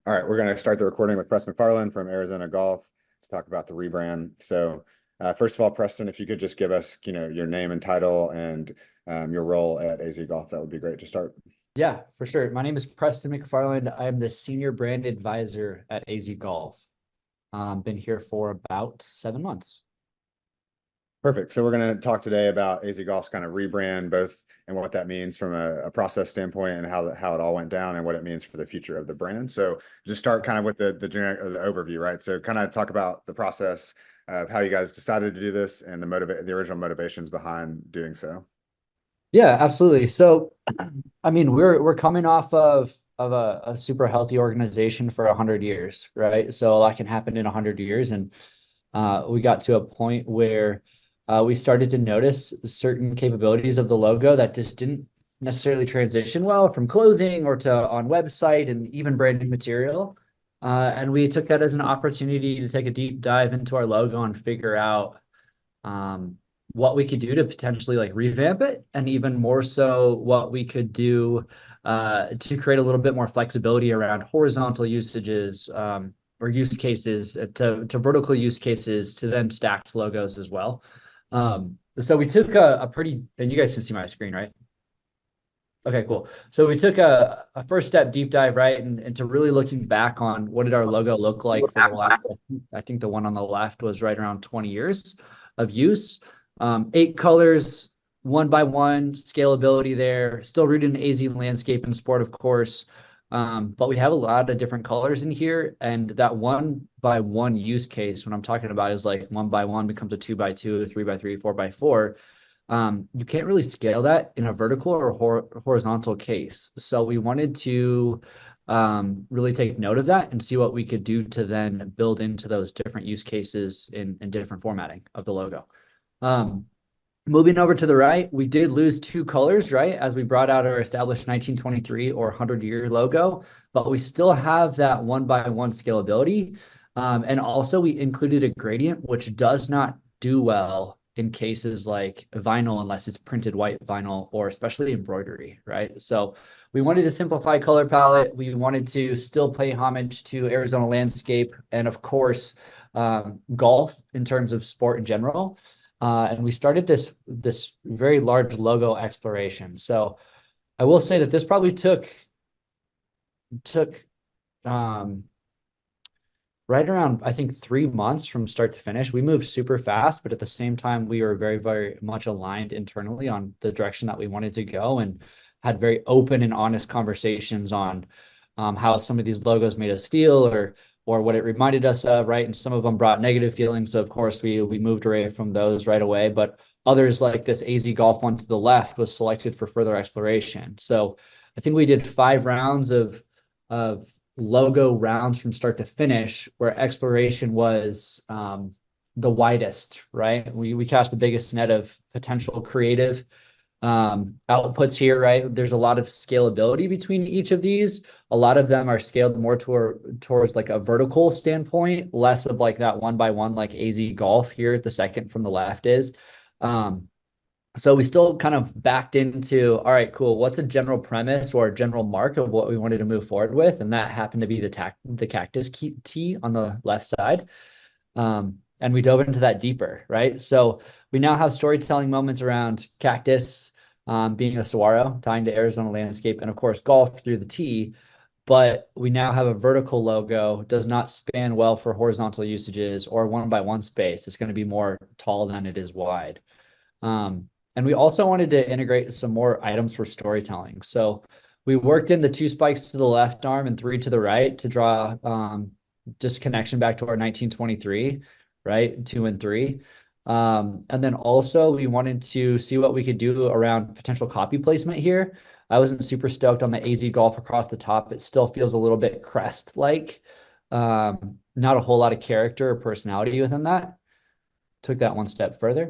All right, we're going to start the recording with Preston McFarland from Arizona Golf to talk about the rebrand. So, first of all, Preston, if you could just give us, your name and title and your role at AZ Golf, that would be great to start. Yeah, for sure. My name is Preston McFarland. I'm the senior brand advisor at AZ Golf. Been here for about 7 months. Perfect. So we're going to talk today about AZ Golf's kind of rebrand, both and what that means from a process standpoint and how it all went down and what it means for the future of the brand. So just start kind of with the generic the overview, right? So kind of talk about the process of how you guys decided to do this and the original motivations behind doing so. Yeah, absolutely. So, I mean, we're coming off of a super healthy organization for 100 years, right? So a lot can happen in 100 years, and we got to a point where we started to notice certain capabilities of the logo that just didn't necessarily transition well from clothing or to on website and even branding material. And we took that as an opportunity to take a deep dive into our logo and figure out um, what we could do to potentially like revamp it, and even more so, what we could do to create a little bit more flexibility around horizontal usages or use cases to vertical use cases to then stacked logos as well. So we took a pretty, and you guys can see my screen, right? Okay, cool. So we took a first step deep dive, right? And to really looking back on what did our logo look like for the last, I think the one on the left was right around 20 years of use. 8 colors, one by one, scalability there, still rooted in AZ landscape and sport, of course. But we have a lot of different colors in here. And that one by one use case, what I'm talking about is like one by one becomes a 2 by 2, 3 by 3, 4 by 4. You can't really scale that in a vertical or horizontal case. So we wanted to really take note of that and see what we could do to then build into those different use cases in different formatting of the logo. Um, Moving over to the right, we did lose 2 colors, right? As we brought out our established 1923 or 100-year logo, but we still have that one by one scalability. And also we included a gradient, which does not do well in cases like vinyl, unless it's printed white vinyl or especially embroidery, right? So we wanted to simplify color palette. We wanted to still pay homage to Arizona landscape and of course, golf in terms of sport in general. And we started this very large logo exploration. So I will say that this probably took um, right around, I think, 3 months from start to finish. We moved super fast, but at the same time, we were very, very much aligned internally on the direction that we wanted to go, and had very open and honest conversations on how some of these logos made us feel, or what it reminded us of, right? And some of them brought negative feelings. So of course we moved away from those right away. But others, like this AZ Golf one to the left, was selected for further exploration. So I think we did 5 rounds of logo rounds from start to finish, where exploration was the widest, right? We cast the biggest net of potential creative outputs here, right? There's a lot of scalability between each of these. A lot of them are scaled more towards like a vertical standpoint, less of like that one by one, like AZ Golf here, the second from the left is. Um, so we still kind of backed into, all right, cool. What's a general premise or a general mark of what we wanted to move forward with? And that happened to be the cactus tee on the left side. And we dove into that deeper, right? So we now have storytelling moments around cactus being a saguaro, tying to Arizona landscape, and of course, golf through the tee. But we now have a vertical logo, does not span well for horizontal usages or one by one space. It's going to be more tall than it is wide. And we also wanted to integrate some more items for storytelling. So we worked in the 2 spikes to the left arm and 3 to the right to draw just connection back to our 1923, right? 2 and 3. And then also we wanted to see what we could do around potential copy placement here. I wasn't super stoked on the AZ Golf across the top. It still feels a little bit crest-like. Not a whole lot of character or personality within that. Took that one step further.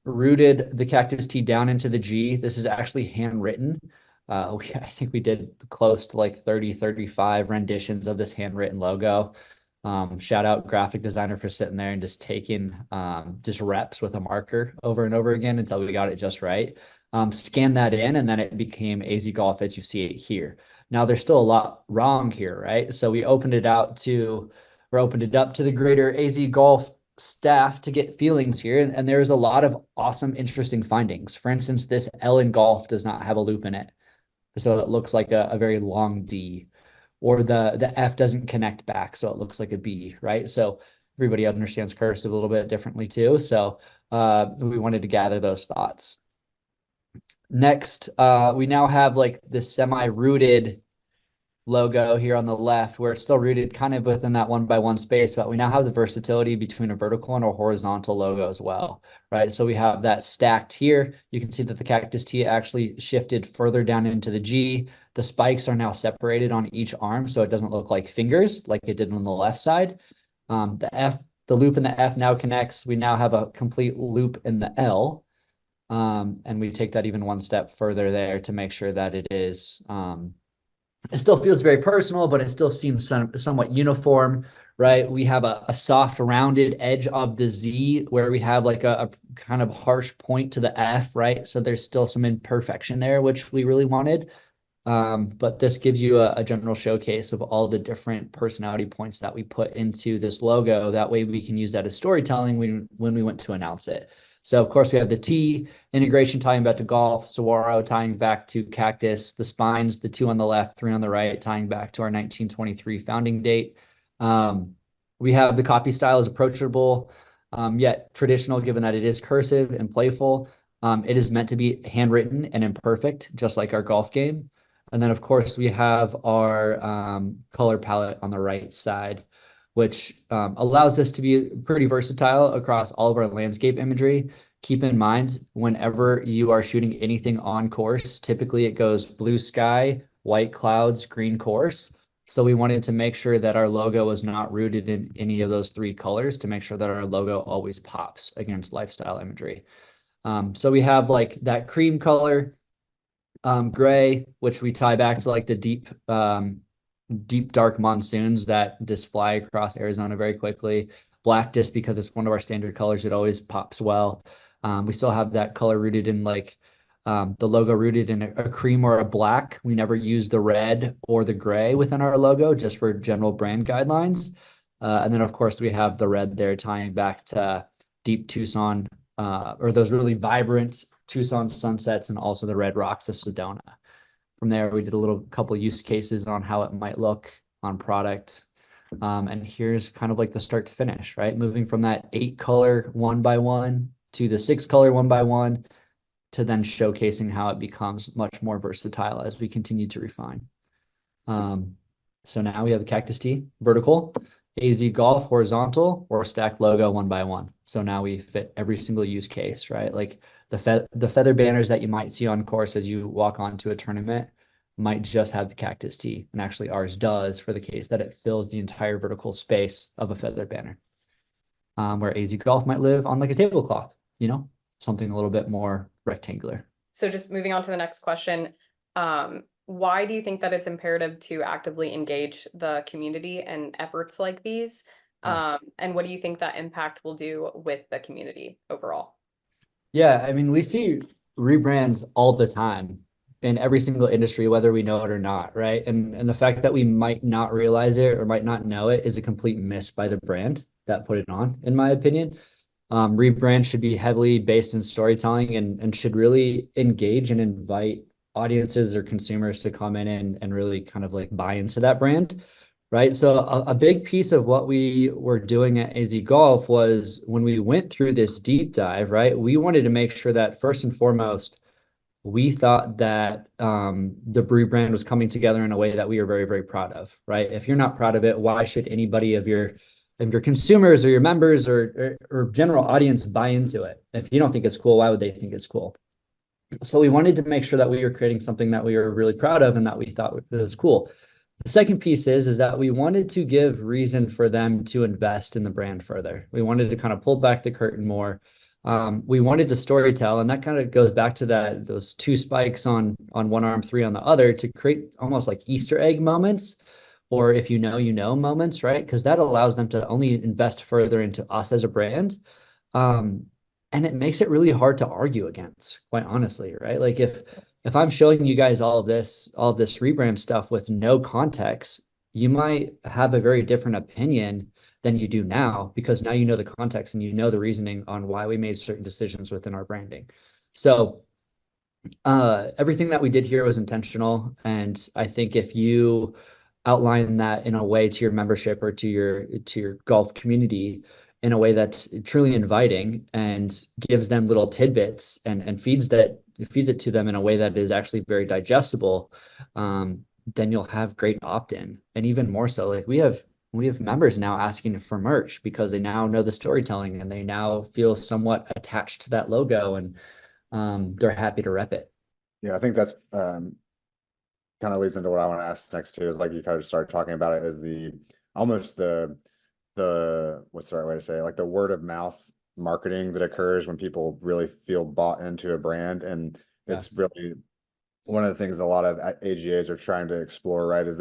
Rooted the cactus tee down into the G. This is actually handwritten. I think we did close to like 30, 35 renditions of this handwritten logo. Shout out graphic designer for sitting there and just taking just reps with a marker over and over again until we got it just right. Scan that in, and then it became AZ Golf as you see it here. Now there's still a lot wrong here, right? So we opened it up to the greater AZ Golf staff to get feelings here. And there's a lot of awesome, interesting findings. For instance, this L in golf does not have a loop in it. So it looks like a very long D, or the F doesn't connect back. So it looks like a B, right? So everybody understands cursive a little bit differently too. So we wanted to gather those thoughts. Next, we now have like this semi-rooted logo here on the left, where it's still rooted kind of within that 1x1 space, but we now have the versatility between a vertical and a horizontal logo as well, right? So we have that stacked here. You can see that the Cactus T actually shifted further down into the G. The spikes are now separated on each arm, so it doesn't look like fingers like it did on the left side. The loop in the F now connects. We now have a complete loop in the L. And we take that even one step further there to make sure that it is, it still feels very personal, but it still seems somewhat uniform, right? We have a soft rounded edge of the Z where we have like a kind of harsh point to the F, right? So there's still some imperfection there, which we really wanted. But this gives you a general showcase of all the different personality points that we put into this logo. That way we can use that as storytelling when we went to announce it. So of course we have the T integration tying back to golf, saguaro tying back to cactus, the spines, the 2 on the left, 3 on the right, tying back to our 1923 founding date. We have the copy style is approachable, yet traditional, given that it is cursive and playful. It is meant to be handwritten and imperfect, just like our golf game. And then of course we have our color palette on the right side, which allows us to be pretty versatile across all of our landscape imagery. Keep in mind, whenever you are shooting anything on course, typically it goes blue sky, white clouds, green course. So we wanted to make sure that our logo was not rooted in any of those 3 colors to make sure that our logo always pops against lifestyle imagery. So we have like that cream color, gray, which we tie back to like the deep dark monsoons that just fly across Arizona very quickly. Black, just because it's one of our standard colors, it always pops well. We still have that color rooted in like the logo rooted in a cream or a black. We never use the red or the gray within our logo, just for general brand guidelines. And then of course we have the red there tying back to deep Tucson, or those really vibrant Tucson sunsets, and also the red rocks of Sedona. From there, we did a couple use cases on how it might look on product. And here's kind of like the start to finish, right? Moving from that 8 color 1x1 to the 6 color 1x1, to then showcasing how it becomes much more versatile as we continue to refine. So now we have the Cactus T vertical, AZ Golf horizontal, or stacked logo 1x1. So now we fit every single use case, right? Like the feather banners that you might see on course as you walk onto a tournament might just have the Cactus T, and actually ours does, for the case that it fills the entire vertical space of a feather banner. Where AZ Golf might live on like a tablecloth, something a little bit more rectangular. So just moving on to the next question, why do you think that it's imperative to actively engage the community in efforts like these? And what do you think that impact will do with the community overall? Yeah, I mean, we see rebrands all the time in every single industry, whether we know it or not, right? And the fact that we might not realize it or might not know it is a complete miss by the brand that put it on, in my opinion. Rebrand should be heavily based in storytelling and should really engage and invite audiences or consumers to come in and really kind of like buy into that brand, right? So a big piece of what we were doing at AZ Golf was, when we went through this deep dive, right, we wanted to make sure that first and foremost, we thought that the rebrand was coming together in a way that we were very, very proud of, right? If you're not proud of it, why should anybody of your consumers or your members or general audience buy into it? If you don't think it's cool, why would they think it's cool? So we wanted to make sure that we were creating something that we were really proud of and that we thought was cool. The second piece is that we wanted to give reason for them to invest in the brand further. We wanted to kind of pull back the curtain more. We wanted to storytell, and that kind of goes back to those 2 spikes on one arm, 3 on the other, to create almost like Easter egg moments, or if you know moments, right? Because that allows them to only invest further into us as a brand. And it makes it really hard to argue against, quite honestly, right? Like if if I'm showing you guys all of this rebrand stuff with no context, you might have a very different opinion than you do now, because now you know the context and you know the reasoning on why we made certain decisions within our branding. So everything that we did here was intentional. And I think if you outline that in a way to your membership or to your golf community in a way that's truly inviting and gives them little tidbits and feeds it to them in a way that is actually very digestible, then you'll have great opt-in. And even more so, like we have members now asking for merch because they now know the storytelling and they now feel somewhat attached to that logo, and they're happy to rep it. Yeah, I think that's kind of leads into what I want to ask next too, is like you kind of started talking about it as almost the what's the right way to say it? Like the word of mouth marketing that occurs when people really feel bought into a brand. And it's really one of the things that a lot of AGAs are trying to explore, right? Is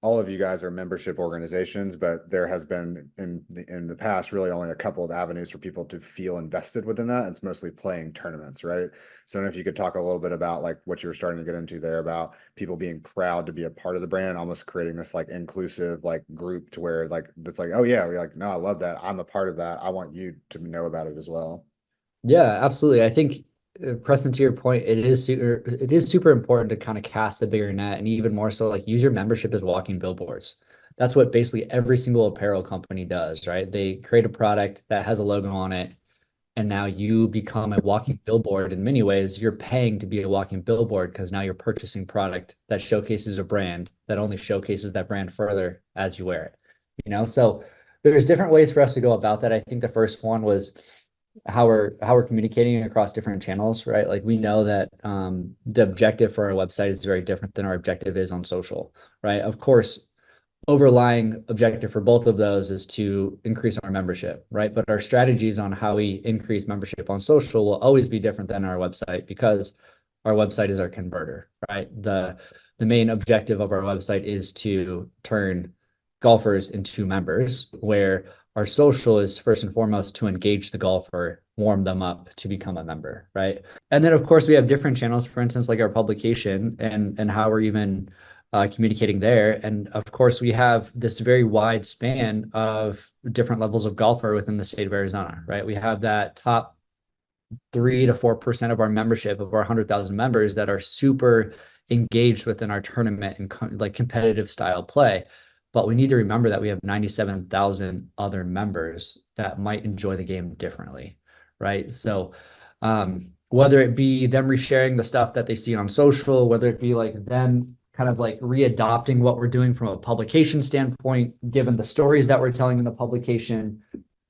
all of you guys are membership organizations, but there has been in the past really only a couple of avenues for people to feel invested within that. It's mostly playing tournaments, right? So if you could talk a little bit about like what you were starting to get into there about people being proud to be a part of the brand, almost creating this like inclusive like group to where like it's like, oh yeah, we're like, no, I love that. I'm a part of that. I want you to know about it as well. Yeah, absolutely. I think Preston, to your point, it is super important to kind of cast a bigger net, and even more so, like use your membership as walking billboards. That's what basically every single apparel company does, right? They create a product that has a logo on it, and now you become a walking billboard. In many ways, you're paying to be a walking billboard because now you're purchasing product that showcases a brand that only showcases that brand further as you wear it. So there's different ways for us to go about that. I think the first one was how we're communicating across different channels, right? Like we know that the objective for our website is very different than our objective is on social, right? Of course, overlying objective for both of those is to increase our membership, right? But our strategies on how we increase membership on social will always be different than our website, because our website is our converter, right? The main objective of our website is to turn golfers into members, where our social is first and foremost to engage the golfer, warm them up to become a member, right? And then of course we have different channels, for instance, like our publication and how we're even communicating there. And of course, we have this very wide span of different levels of golfer within the state of Arizona, right? We have that top 3 to 4% of our membership, of our 100,000 members, that are super engaged within our tournament and like competitive style play. But we need to remember that we have 97,000 other members that might enjoy the game differently, right? So whether it be them resharing the stuff that they see on social, whether it be like them kind of like readopting what we're doing from a publication standpoint, given the stories that we're telling in the publication,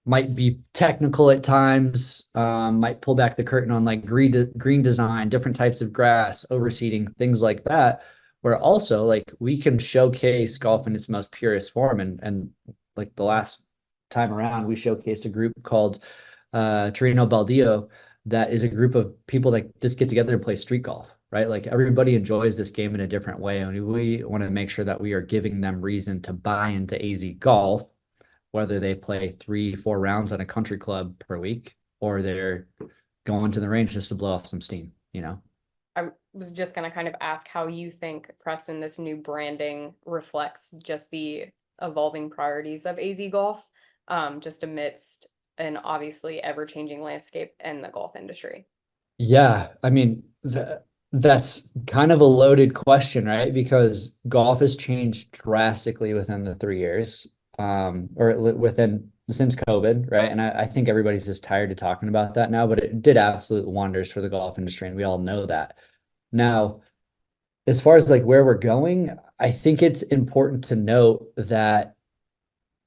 might be technical at times, might pull back the curtain on like green design, different types of grass, overseeding, things like that, where also like we can showcase golf in its most purest form. And like the last time around, we showcased a group called Torino Baldeo, that is a group of people that just get together and play street golf, right? Like everybody enjoys this game in a different way. And we want to make sure that we are giving them reason to buy into AZ Golf, whether they play 3-4 rounds at a country club per week, or they're going to the range just to blow off some steam, I was just going to kind of ask how you think, Preston, this new branding reflects just the evolving priorities of AZ Golf, just amidst an obviously ever-changing landscape in the golf industry. Yeah, I mean, that's kind of a loaded question, right? Because golf has changed drastically within the 3 years, since COVID, right? And I think everybody's just tired of talking about that now, but it did absolute wonders for the golf industry, and we all know that. Now, as far as like where we're going, I think it's important to note that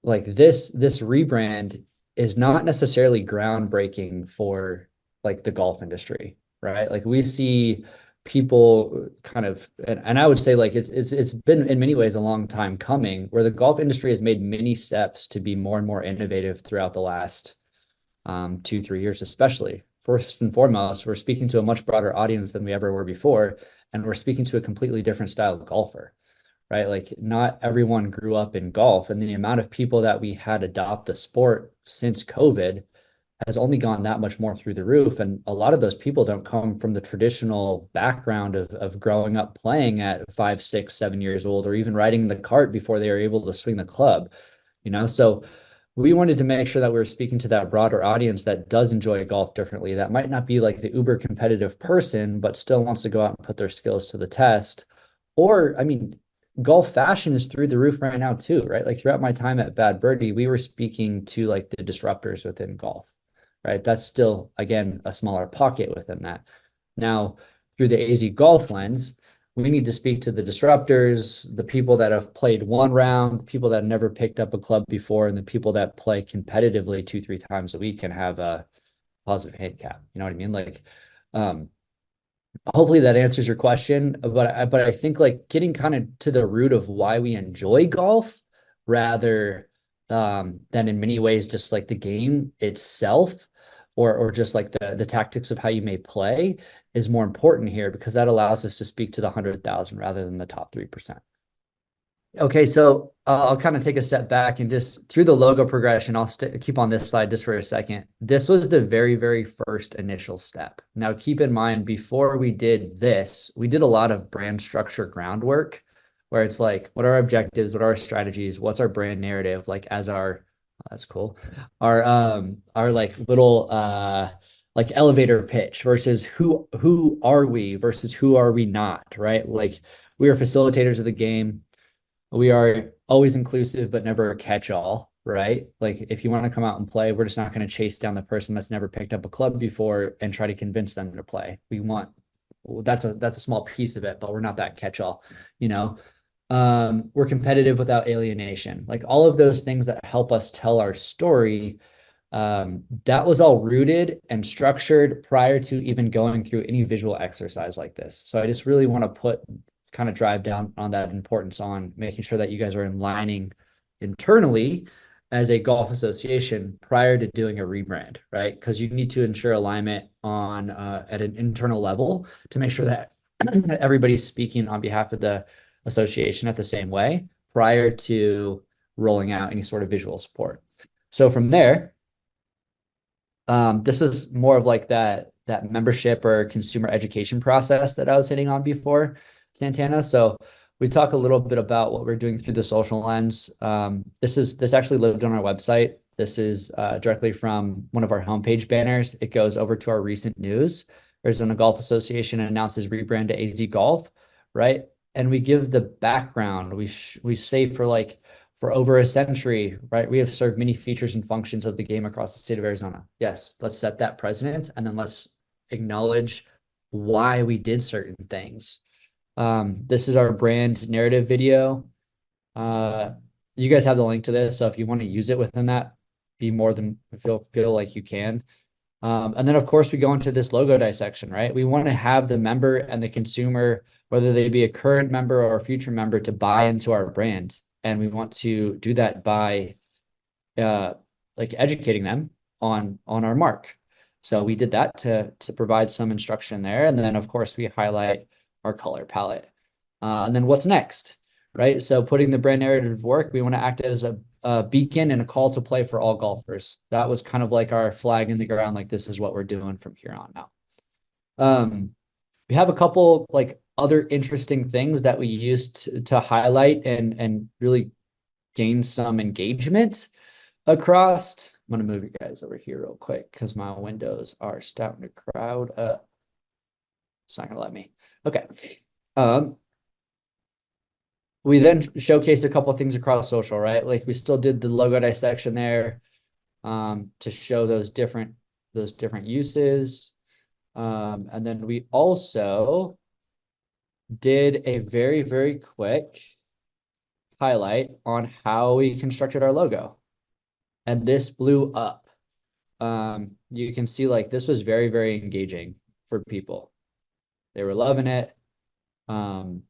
like this rebrand is not necessarily groundbreaking for like the golf industry, right? Like we see people kind of, and I would say like it's been in many ways a long time coming, where the golf industry has made many steps to be more and more innovative throughout the last 2-3 years, especially. First and foremost, we're speaking to a much broader audience than we ever were before, and we're speaking to a completely different style of golfer, right? Like not everyone grew up in golf, and the amount of people that we had adopt the sport since COVID has only gone that much more through the roof. And a lot of those people don't come from the traditional background of growing up playing at 5, 6, 7 years old, or even riding the cart before they were able to swing the club, So we wanted to make sure that we were speaking to that broader audience that does enjoy golf differently, that might not be like the uber competitive person, but still wants to go out and put their skills to the test. Or, I mean, golf fashion is through the roof right now too, right? Like throughout my time at Bad Birdie, we were speaking to like the disruptors within golf, right? That's still, again, a smaller pocket within that. Now, through the AZ golf lens, we need to speak to the disruptors, the people that have played one round, people that never picked up a club before, and the people that play competitively 2, 3 times a week and have a positive handicap. You know what I mean? Like, hopefully that answers your question, but I think like getting kind of to the root of why we enjoy golf rather than in many ways just like the game itself or just like the tactics of how you may play is more important here, because that allows us to speak to the 100,000 rather than the top 3%. Okay, so I'll kind of take a step back and just through the logo progression, I'll keep on this slide just for a second. This was the very, very first initial step. Now, keep in mind, before we did this, we did a lot of brand structure groundwork where it's like, what are our objectives? What are our strategies? What's our brand narrative? Like as our, that's cool. Our like little, like elevator pitch versus who are we versus who are we not, right? Like we are facilitators of the game. We are always inclusive, but never a catch-all, right? Like if you want to come out and play, we're just not going to chase down the person that's never picked up a club before and try to convince them to play. That's a small piece of it, but we're not that catch-all, We're competitive without alienation. Like all of those things that help us tell our story, that was all rooted and structured prior to even going through any visual exercise like this. So I just really want to kind of drive down on that importance on making sure that you guys are aligning internally as a golf association prior to doing a rebrand, right? Because you need to ensure alignment on at an internal level to make sure that everybody's speaking on behalf of the association at the same way prior to rolling out any sort of visual support. So from there, this is more of like that membership or consumer education process that I was hitting on before, Santana. So we talk a little bit about what we're doing through the social lens. This actually lived on our website. This is directly from one of our homepage banners. It goes over to our recent news. Arizona Golf Association announces rebrand to AZ Golf, right? And we give the background. We say for over a century, right? We have served many features and functions of the game across the state of Arizona. Yes, let's set that precedent, and then let's acknowledge why we did certain things. This is our brand narrative video. You guys have the link to this, so if you want to use it within that, be more than feel like you can. And then of course we go into this logo dissection, right? We want to have the member and the consumer, whether they be a current member or a future member, to buy into our brand. And we want to do that by like educating them on our mark. So we did that to provide some instruction there. And then of course we highlight our color palette. And then what's next, right? So putting the brand narrative to work, we want to act as a beacon and a call to play for all golfers. That was kind of like our flag in the ground, like this is what we're doing from here on now. We have a couple like other interesting things that we used to highlight and really gain some engagement across. I'm going to move you guys over here real quick because my windows are starting to crowd up. It's not going to let me. Okay. We then showcased a couple of things across social, right? Like we still did the logo dissection there to show those different uses. And then we also did a very, very quick highlight on how we constructed our logo. And this blew up. You can see like this was very, very engaging for people. They were loving it. And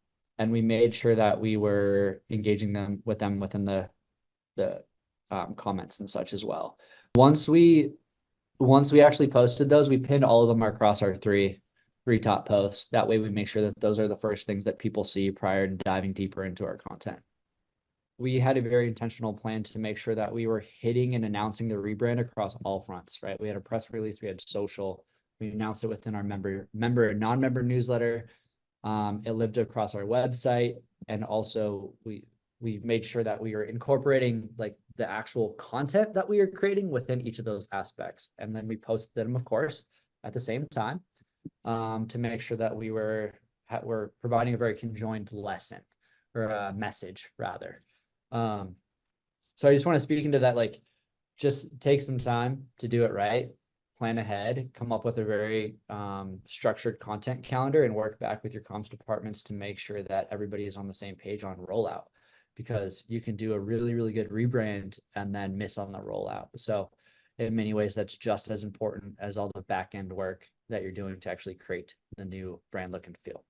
we made sure that we were engaging them within the comments and such as well. Once we actually posted those, we pinned all of them across our three top posts. That way we make sure that those are the first things that people see prior to diving deeper into our content. we had a very intentional plan to make sure that we were hitting and announcing the rebrand across all fronts, right? We had a press release, we had social, we announced it within our member and non-member newsletter. It lived across our website, and also we made sure that we were incorporating like the actual content that we are creating within each of those aspects. And then we posted them, of course, at the same time, to make sure that we were providing a very conjoined lesson, or a message rather. So I just want to speak into that, like, just take some time to do it right, plan ahead, come up with a very structured content calendar, and work back with your comms departments to make sure that everybody is on the same page on rollout, because you can do a really, really good rebrand and then miss on the rollout. So in many ways, that's just as important as all the back end work that you're doing to actually create the new brand look and feel.